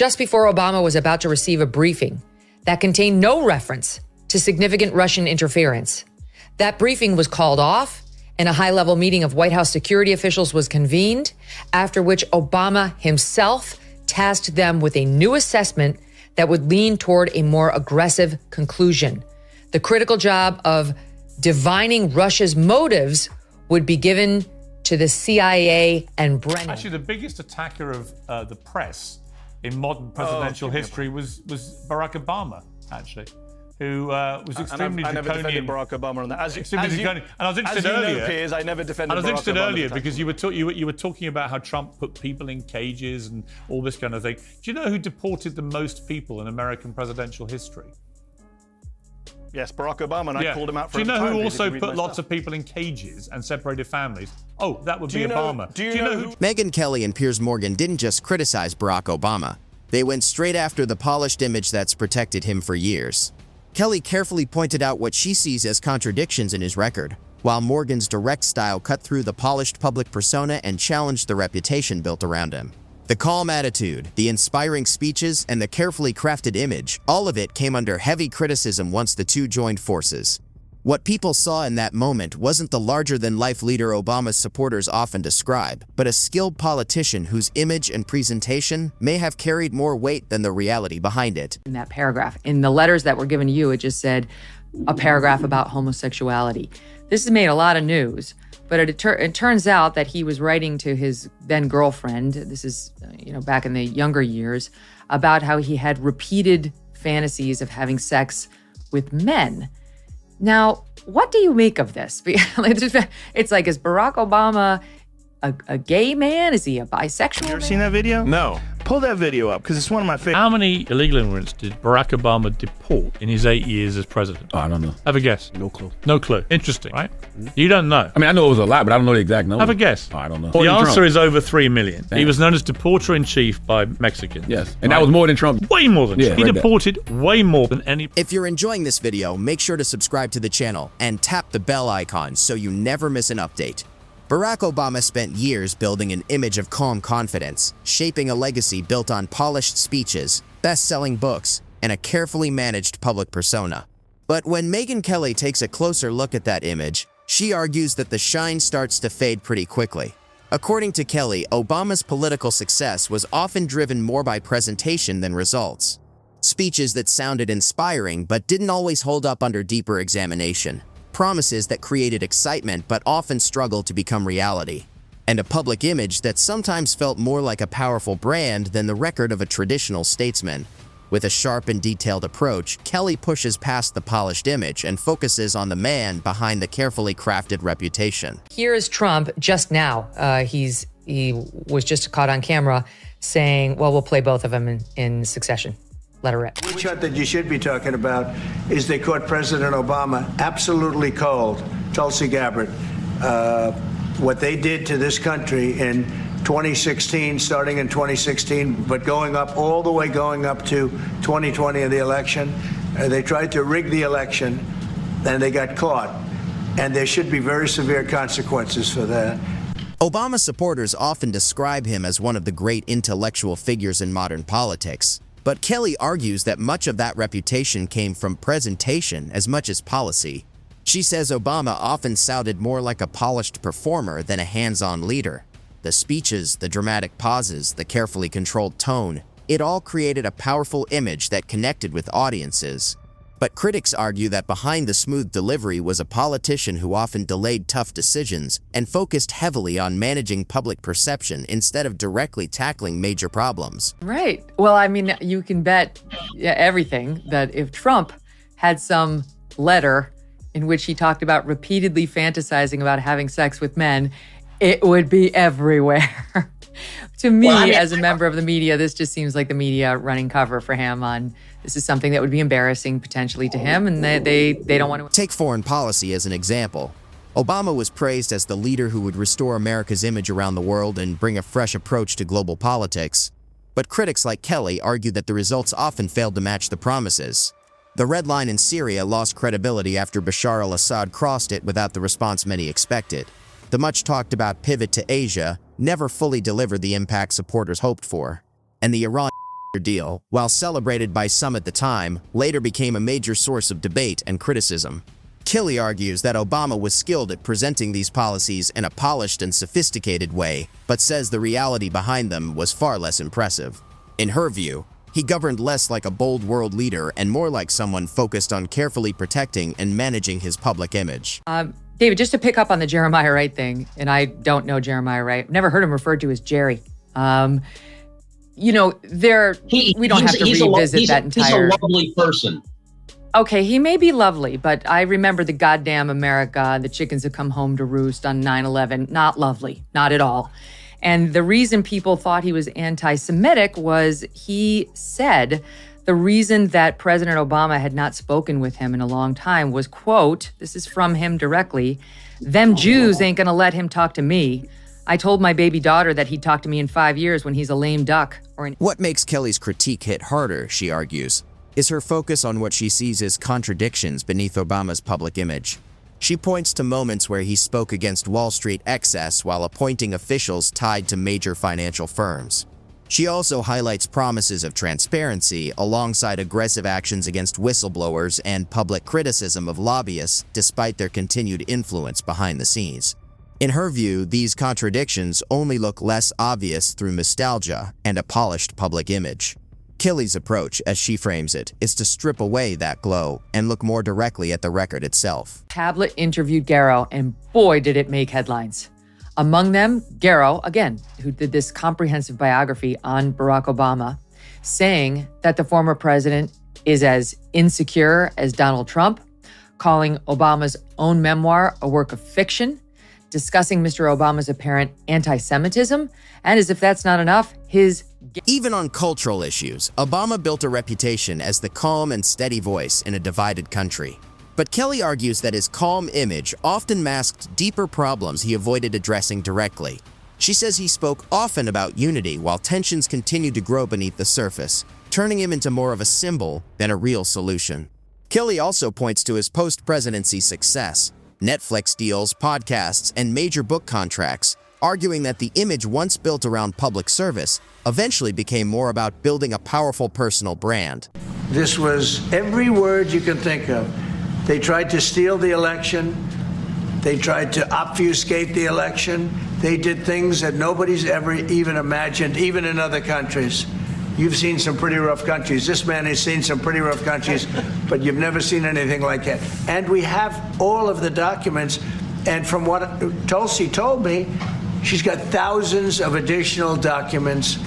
just before Obama was about to receive a briefing that contained no reference to significant Russian interference. That briefing was called off, and a high-level meeting of White House security officials was convened, after which Obama himself tasked them with a new assessment that would lean toward a more aggressive conclusion. The critical job of divining Russia's motives would be given to the CIA and Brennan. Actually, the biggest attacker of the press in modern presidential history was Barack Obama, actually, who was extremely I never defended draconian. Barack Obama on that. And I was interested earlier, Piers, I never defended and I was Barack interested Obama earlier at the because time. you were talking about how Trump put people in cages and all this kind of thing. Do you know who deported the most people in American presidential history? Yes, Barack Obama, and I called him out for Do you know who also put put lots of people in cages and separated families? Oh, that would be Obama. Do you know who? Megyn Kelly and Piers Morgan didn't just criticize Barack Obama. They went straight after the polished image that's protected him for years. Kelly carefully pointed out what she sees as contradictions in his record, while Morgan's direct style cut through the polished public persona and challenged the reputation built around him. The calm attitude, the inspiring speeches, and the carefully crafted image, all of it came under heavy criticism once the two joined forces. What people saw in that moment wasn't the larger-than-life leader Obama's supporters often describe, but a skilled politician whose image and presentation may have carried more weight than the reality behind it. In that paragraph, in the letters that were given to you, it just said a paragraph about homosexuality. This has made a lot of news, but it turns out that he was writing to his then girlfriend, this is back in the younger years, about how he had repeated fantasies of having sex with men. Now, what do you make of this? It's like, is Barack Obama a gay man? Is he a bisexual? You ever seen that video? No. Pull that video up, because it's one of my favorites. How many illegal immigrants did Barack Obama deport in his 8 years as president? Oh, I don't know. Have a guess. No clue. No clue. Interesting, right? You don't know. I mean, I know it was a lot, but I don't know the exact number. Have a guess. Oh, I don't know. The answer is over 3 million. Damn. He was known as deporter-in-chief by Mexicans. Yes, and that was more than Trump. Way more than Yeah, He read that. deported way more than any. If you're enjoying this video, make sure to subscribe to the channel and tap the bell icon so you never miss an update. Barack Obama spent years building an image of calm confidence, shaping a legacy built on polished speeches, best-selling books, and a carefully managed public persona. But when Megyn Kelly takes a closer look at that image, she argues that the shine starts to fade pretty quickly. According to Kelly, Obama's political success was often driven more by presentation than results. Speeches that sounded inspiring but didn't always hold up under deeper examination. Promises that created excitement but often struggled to become reality. And a public image that sometimes felt more like a powerful brand than the record of a traditional statesman. With a sharp and detailed approach, Kelly pushes past the polished image and focuses on the man behind the carefully crafted reputation. Here is Trump just now. He was just caught on camera saying, well, we'll play both of them in succession. Let her rip. The shot that you should be talking about is they caught President Obama absolutely cold, Tulsi Gabbard. What they did to this country in 2016, starting in 2016, but going up all the way going up to 2020 in the election. They tried to rig the election, and they got caught. And there should be very severe consequences for that. Obama supporters often describe him as one of the great intellectual figures in modern politics. But Kelly argues that much of that reputation came from presentation as much as policy. She says Obama often sounded more like a polished performer than a hands-on leader. The speeches, the dramatic pauses, the carefully controlled tone, it all created a powerful image that connected with audiences. But critics argue that behind the smooth delivery was a politician who often delayed tough decisions and focused heavily on managing public perception instead of directly tackling major problems. Right. Well, I mean, you can bet everything that if Trump had some letter in which he talked about repeatedly fantasizing about having sex with men, it would be everywhere. To me, as a member of the media, this just seems like the media running cover for him on this is something that would be embarrassing potentially to him, and they don't want to. Take foreign policy as an example. Obama was praised as the leader who would restore America's image around the world and bring a fresh approach to global politics. But critics like Kelly argue that the results often failed to match the promises. The red line in Syria lost credibility after Bashar al-Assad crossed it without the response many expected. The much-talked-about pivot to Asia never fully delivered the impact supporters hoped for. And the Iran deal, while celebrated by some at the time, later became a major source of debate and criticism. Kelly argues that Obama was skilled at presenting these policies in a polished and sophisticated way, but says the reality behind them was far less impressive. In her view, he governed less like a bold world leader and more like someone focused on carefully protecting and managing his public image. David, just to pick up on the Jeremiah Wright thing, and I don't know Jeremiah Wright, never heard him referred to as Jerry. We don't have to revisit that entire... He's a lovely person. Okay, he may be lovely, but I remember the goddamn America, the chickens have come home to roost on 9/11. Not lovely, not at all. And the reason people thought he was anti-Semitic was he said the reason that President Obama had not spoken with him in a long time was, quote, this is from him directly, "Them Jews ain't gonna let him talk to me. I told my baby daughter that he'd talk to me in 5 years when he's a lame duck." What makes Kelly's critique hit harder, she argues, is her focus on what she sees as contradictions beneath Obama's public image. She points to moments where he spoke against Wall Street excess while appointing officials tied to major financial firms. She also highlights promises of transparency alongside aggressive actions against whistleblowers and public criticism of lobbyists despite their continued influence behind the scenes. In her view, these contradictions only look less obvious through nostalgia and a polished public image. Kelly's approach, as she frames it, is to strip away that glow and look more directly at the record itself. Tablet interviewed Garrow, and boy, did it make headlines. Among them, Garrow, again, who did this comprehensive biography on Barack Obama, saying that the former president is as insecure as Donald Trump, calling Obama's own memoir a work of fiction, discussing Mr. Obama's apparent anti-Semitism, and as if that's not enough, Even on cultural issues, Obama built a reputation as the calm and steady voice in a divided country. But Kelly argues that his calm image often masked deeper problems he avoided addressing directly. She says he spoke often about unity while tensions continued to grow beneath the surface, turning him into more of a symbol than a real solution. Kelly also points to his post-presidency success, Netflix deals, podcasts, and major book contracts, arguing that the image once built around public service eventually became more about building a powerful personal brand. This was every word you can think of. They tried to steal the election. They tried to obfuscate the election. They did things that nobody's ever even imagined, even in other countries. You've seen some pretty rough countries. This man has seen some pretty rough countries, but you've never seen anything like that. And we have all of the documents. And from what Tulsi told me, she's got thousands of additional documents.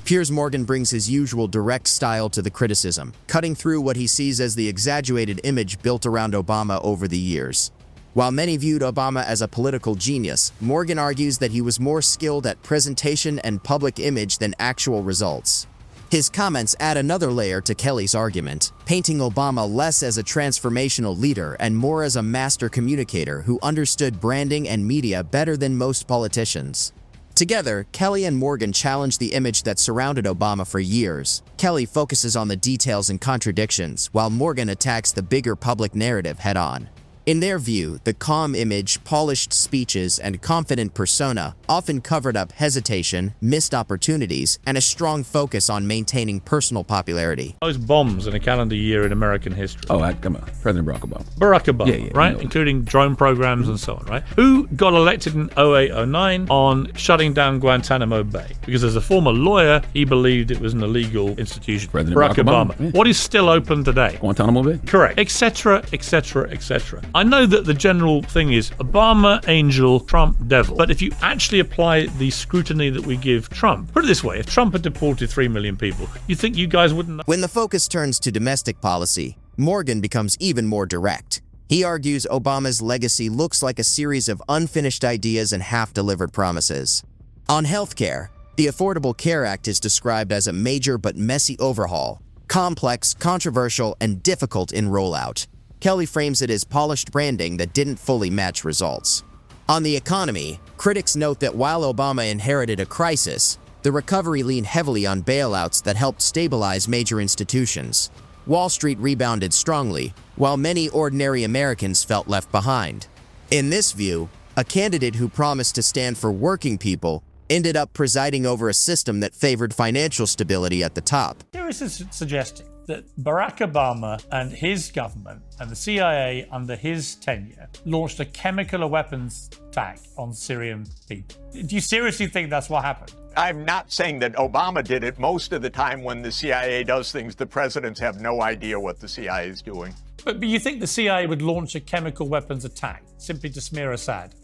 Piers Morgan brings his usual direct style to the criticism, cutting through what he sees as the exaggerated image built around Obama over the years. While many viewed Obama as a political genius, Morgan argues that he was more skilled at presentation and public image than actual results. His comments add another layer to Kelly's argument, painting Obama less as a transformational leader and more as a master communicator who understood branding and media better than most politicians. Together, Kelly and Morgan challenge the image that surrounded Obama for years. Kelly focuses on the details and contradictions, while Morgan attacks the bigger public narrative head-on. In their view, the calm image, polished speeches, and confident persona often covered up hesitation, missed opportunities, and a strong focus on maintaining personal popularity. Most bombs in a calendar year in American history. Oh, come on. President Barack Obama. Barack Obama, Yeah, right? Including drone programs and so on, right? Who got elected in 08-09 on shutting down Guantanamo Bay? Because as a former lawyer, he believed it was an illegal institution. President Barack Obama. Obama. Yeah. What is still open today? Guantanamo Bay? Correct. Etc., etc., etc. I know that the general thing is Obama, angel, Trump, devil. But if you actually apply the scrutiny that we give Trump, put it this way, if Trump had deported 3 million people, you think you guys wouldn't know? When the focus turns to domestic policy, Morgan becomes even more direct. He argues Obama's legacy looks like a series of unfinished ideas and half-delivered promises. On healthcare, the Affordable Care Act is described as a major but messy overhaul, complex, controversial, and difficult in rollout. Kelly frames it as polished branding that didn't fully match results. On the economy, critics note that while Obama inherited a crisis, the recovery leaned heavily on bailouts that helped stabilize major institutions. Wall Street rebounded strongly, while many ordinary Americans felt left behind. In this view, a candidate who promised to stand for working people ended up presiding over a system that favored financial stability at the top. Here is suggesting that Barack Obama and his government and the CIA under his tenure launched a chemical weapons attack on Syrian people. Do you seriously think that's what happened? I'm not saying that Obama did it. Most of the time when the CIA does things, the presidents have no idea what the CIA is doing. But you think the CIA would launch a chemical weapons attack simply to smear Assad?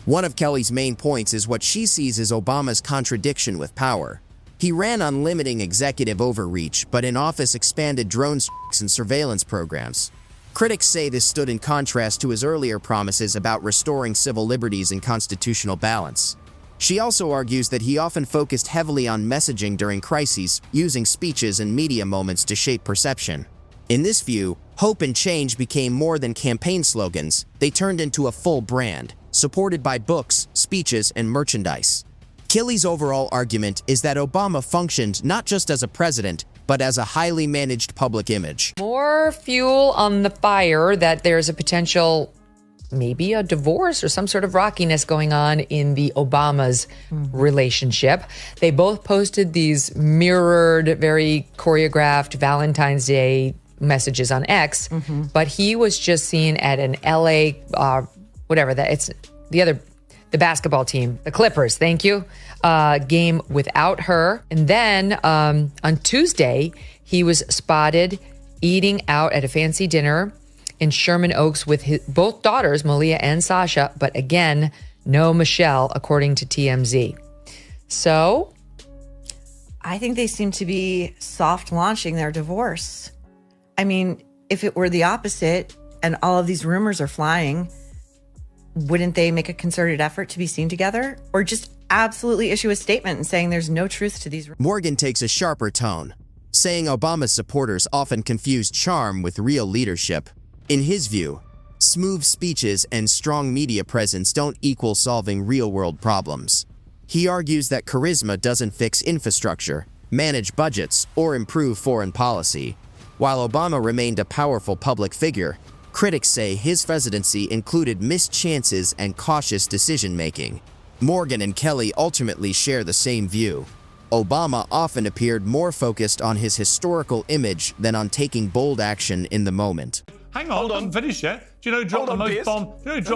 One of Kelly's main points is what she sees as Obama's contradiction with power. He ran on limiting executive overreach, but in office expanded drone strikes and surveillance programs. Critics say this stood in contrast to his earlier promises about restoring civil liberties and constitutional balance. She also argues that he often focused heavily on messaging during crises, using speeches and media moments to shape perception. In this view, hope and change became more than campaign slogans. They turned into a full brand, supported by books, speeches, and merchandise. Kelly's overall argument is that Obama functioned not just as a president, but as a highly managed public image. More fuel on the fire that there's a potential, maybe a divorce or some sort of rockiness going on in the Obamas' relationship. They both posted these mirrored, very choreographed Valentine's Day messages on X, but he was just seen at an LA, the basketball team, the Clippers, thank you, game without her. And then on Tuesday, he was spotted eating out at a fancy dinner in Sherman Oaks with both daughters, Malia and Sasha, but again, no Michelle, according to TMZ. So? I think they seem to be soft launching their divorce. I mean, if it were the opposite and all of these rumors are flying, wouldn't they make a concerted effort to be seen together? Or just absolutely issue a statement and saying there's no truth to these rumors? Morgan takes a sharper tone, saying Obama's supporters often confuse charm with real leadership. In his view, smooth speeches and strong media presence don't equal solving real-world problems. He argues that charisma doesn't fix infrastructure, manage budgets, or improve foreign policy. While Obama remained a powerful public figure, critics say his presidency included missed chances and cautious decision-making. Morgan and Kelly ultimately share the same view. Obama often appeared more focused on his historical image than on taking bold action in the moment. Hang on, I'm finished yet. Do you know who dropped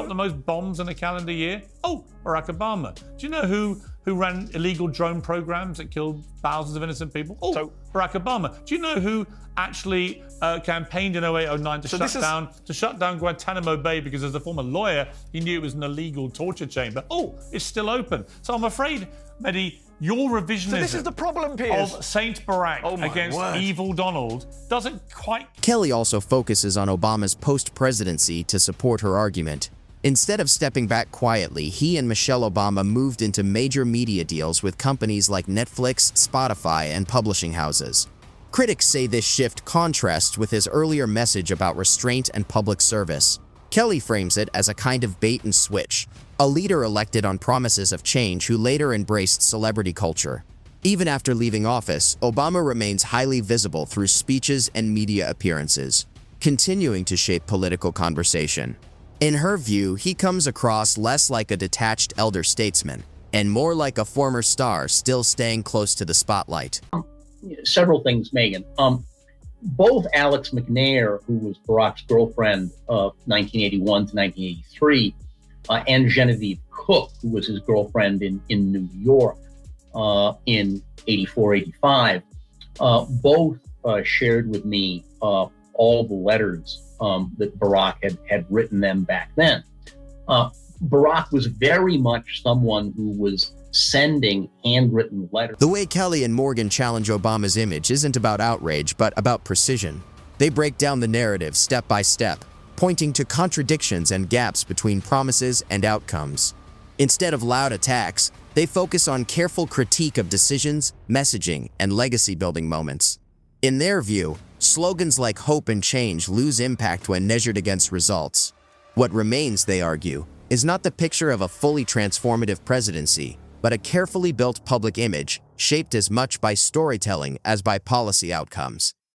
the most bombs in a calendar year? Oh, Barack Obama. Do you know who ran illegal drone programs that killed thousands of innocent people? Oh, so, Barack Obama. Do you know who actually campaigned in 08-09 to shut down Guantanamo Bay because as a former lawyer, he knew it was an illegal torture chamber? Oh, it's still open. So I'm afraid, Mehdi, your revisionism this is the problem, Piers. of Saint Barack against evil Donald doesn't quite... Kelly also focuses on Obama's post-presidency to support her argument. Instead of stepping back quietly, he and Michelle Obama moved into major media deals with companies like Netflix, Spotify, and publishing houses. Critics say this shift contrasts with his earlier message about restraint and public service. Kelly frames it as a kind of bait and switch, a leader elected on promises of change who later embraced celebrity culture. Even after leaving office, Obama remains highly visible through speeches and media appearances, continuing to shape political conversation. In her view, he comes across less like a detached elder statesman and more like a former star still staying close to the spotlight. Several things, Megyn. Both Alex McNair, who was Barack's girlfriend of 1981 to 1983, and Genevieve Cook, who was his girlfriend in New York in 84, 85, both shared with me all the letters that Barack had written them back then. Barack was very much someone who was sending handwritten letters. The way Kelly and Morgan challenge Obama's image isn't about outrage, but about precision. They break down the narrative step by step, pointing to contradictions and gaps between promises and outcomes. Instead of loud attacks, they focus on careful critique of decisions, messaging, and legacy-building moments. In their view, slogans like hope and change lose impact when measured against results. What remains, they argue, is not the picture of a fully transformative presidency, but a carefully built public image shaped as much by storytelling as by policy outcomes.